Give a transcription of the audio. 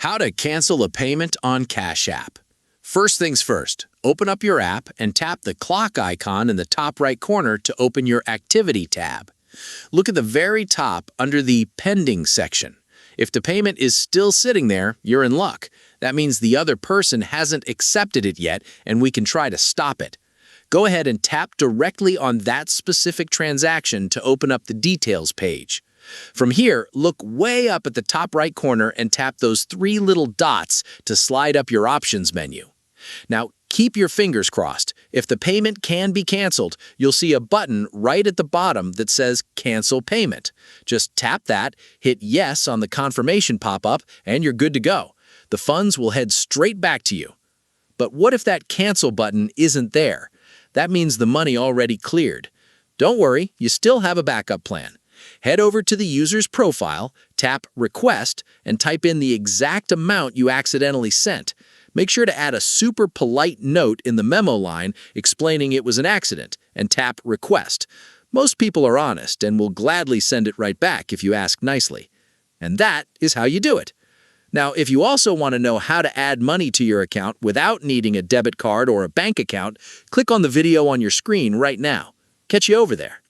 How to cancel a payment on Cash App. First things first, open up your app and tap the clock icon in the top right corner to open your Activity tab. Look at the very top under the Pending section. If the payment is still sitting there, you're in luck. That means the other person hasn't accepted it yet, and we can try to stop it. Go ahead and tap directly on that specific transaction to open up the Details page. From here, look way up at the top right corner and tap those three little dots to slide up your options menu. Now, keep your fingers crossed. If the payment can be canceled, you'll see a button right at the bottom that says Cancel Payment. Just tap that, hit Yes on the confirmation pop-up, and you're good to go. The funds will head straight back to you. But what if that Cancel button isn't there? That means the money already cleared. Don't worry, you still have a backup plan. Head over to the user's profile, tap Request, and type in the exact amount you accidentally sent. Make sure to add a super polite note in the memo line explaining it was an accident, and tap Request. Most people are honest and will gladly send it right back if you ask nicely. And that is how you do it. Now, if you also want to know how to add money to your account without needing a debit card or a bank account, click on the video on your screen right now. Catch you over there.